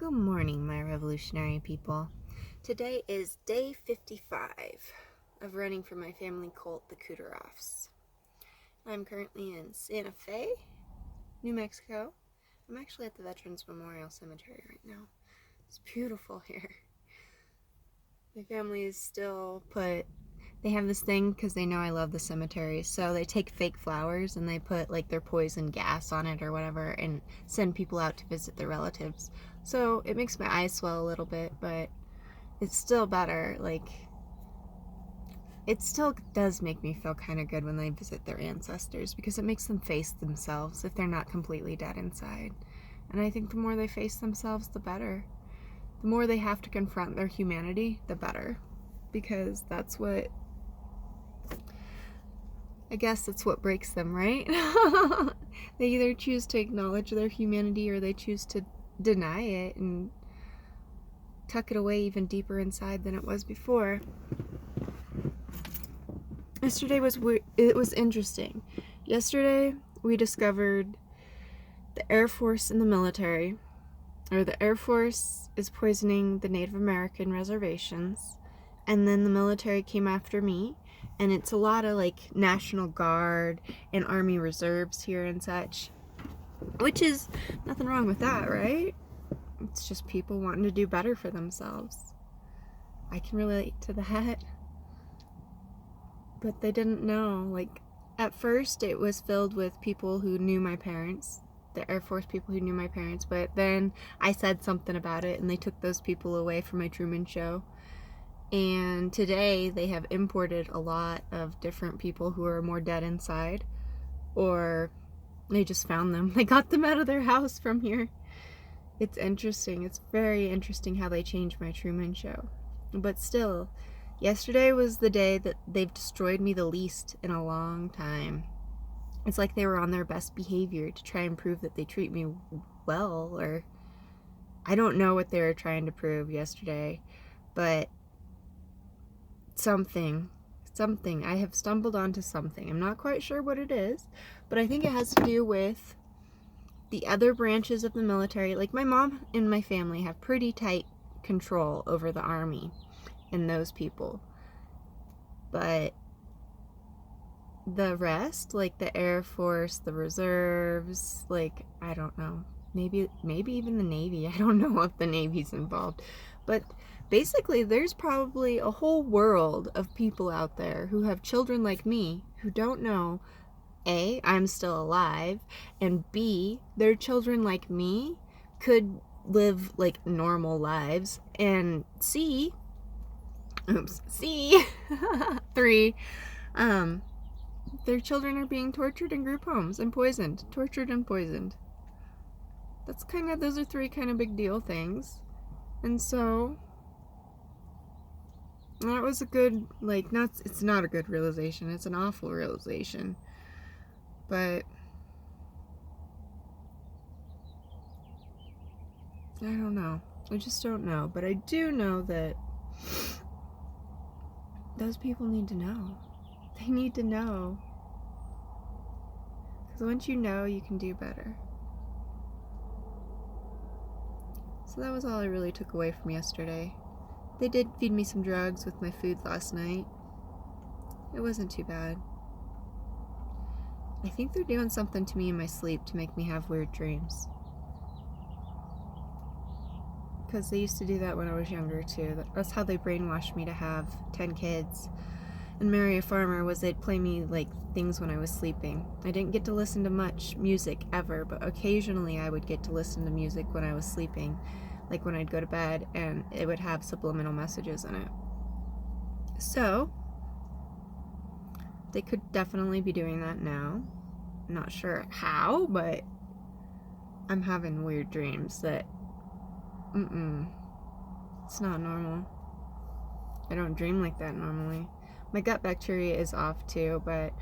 Good morning, my revolutionary people. Today is day 55 of running for my family cult, the Kudearoffs. I'm currently in Santa Fe, New Mexico. I'm actually at the Veterans Memorial Cemetery right now. It's beautiful here. My family is still they have this thing because they know I love the cemetery, so they take fake flowers and they put like their poison gas on it or whatever and send people out to visit their relatives. So it makes my eyes swell a little bit, but it's still better. Like, it still does make me feel kind of good when they visit their ancestors because it makes them face themselves if they're not completely dead inside. And I think the more they face themselves, the better. The more they have to confront their humanity, the better. Because I guess that's what breaks them, right? They either choose to acknowledge their humanity or they choose to deny it and tuck it away even deeper inside than it was before. Yesterday was interesting. Yesterday we discovered the Air Force and the military, or the Air Force is poisoning the Native American reservations, and then the military came after me. And it's a lot of like National Guard and Army Reserves here and such, which is nothing wrong with that, right? It's just people wanting to do better for themselves. I can relate to that. But they didn't know. Like, at first it was filled with people who knew my parents, the Air Force people who knew my parents, but then I said something about it and they took those people away from my Truman Show. And today they have imported a lot of different people who are more dead inside, or they just found them. They got them out of their house from here. It's interesting. It's very interesting how they changed my Truman Show. But still, yesterday was the day that they've destroyed me the least in a long time. It's like they were on their best behavior to try and prove that they treat me well, or I don't know what they were trying to prove yesterday, but something. I have stumbled onto something. I'm not quite sure what it is, but I think it has to do with the other branches of the military. Like, my mom and my family have pretty tight control over the Army and those people. But the rest, like the Air Force, the reserves, like, I don't know. Maybe even the Navy. I don't know if the Navy's involved. But basically, there's probably a whole world of people out there who have children like me who don't know, A, I'm still alive, and B, their children like me could live like normal lives, and C, 3, their children are being tortured in group homes and poisoned. Tortured and poisoned. Those are 3 kind of big deal things. And so that was a good, it's not a good realization, it's an awful realization. But I don't know. I just don't know. But I do know that those people need to know. They need to know. Because once you know, you can do better. So that was all I really took away from yesterday. They did feed me some drugs with my food last night. It wasn't too bad. I think they're doing something to me in my sleep to make me have weird dreams. Because they used to do that when I was younger too. That's how they brainwashed me to have 10 kids. And marry a farmer was they'd play me like things when I was sleeping. I didn't get to listen to much music ever, but occasionally I would get to listen to music when I was sleeping, like when I'd go to bed, and it would have subliminal messages in it. So they could definitely be doing that now. I'm not sure how, but I'm having weird dreams that it's not normal. I don't dream like that normally. My gut bacteria is off too, but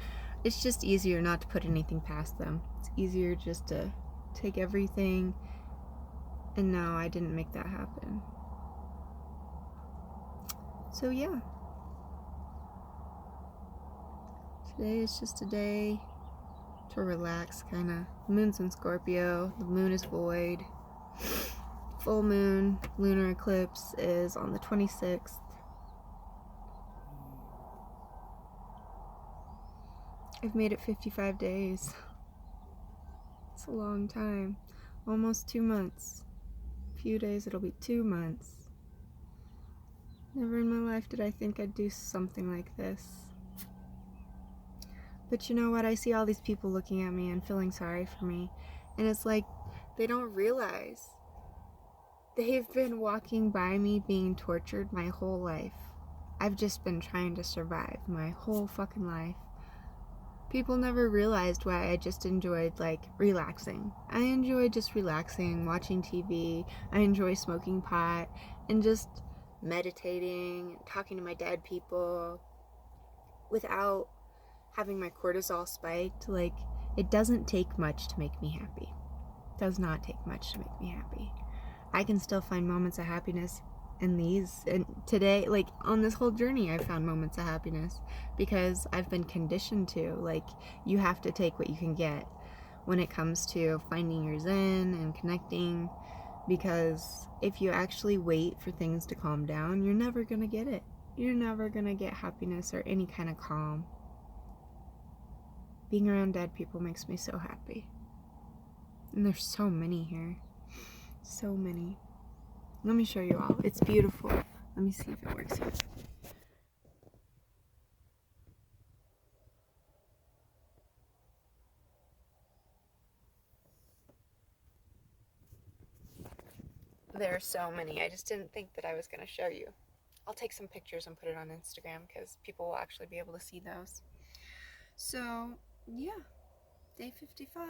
it's just easier not to put anything past them. It's easier just to take everything, and no, I didn't make that happen. So yeah. Today is just a day to relax, kinda. The moon's in Scorpio, the moon is void. full moon, lunar eclipse is on the 26th. I've made it 55 days. It's a long time. Almost 2 months. A few days it'll be 2 months. Never in my life did I think I'd do something like this. But you know what? I see all these people looking at me and feeling sorry for me. And it's like, they don't realize they've been walking by me being tortured my whole life. I've just been trying to survive my whole fucking life. People never realized why I just enjoyed, like, relaxing. I enjoy just relaxing, watching TV. I enjoy smoking pot and just meditating, talking to my dead people without having my cortisol spiked. Like, it doesn't take much to make me happy. It does not take much to make me happy. I can still find moments of happiness in these, and today, like, on this whole journey, I've found moments of happiness because I've been conditioned to, like, you have to take what you can get when it comes to finding your zen and connecting, because if you actually wait for things to calm down, you're never gonna get it. You're never gonna get happiness or any kind of calm. Being around dead people makes me so happy. And there's so many here. So many. Let me show you all. It's beautiful. Let me see if it works here. There are so many. I just didn't think that I was going to show you. I'll take some pictures and put it on Instagram because people will actually be able to see those. So, yeah. Day 55.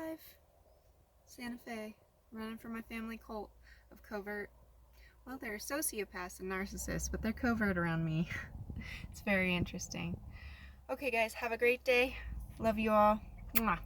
Santa Fe. Running for my family cult of covert. Well, they're sociopaths and narcissists, but they're covert around me. It's very interesting. Okay, guys, have a great day. Love you all. Mwah.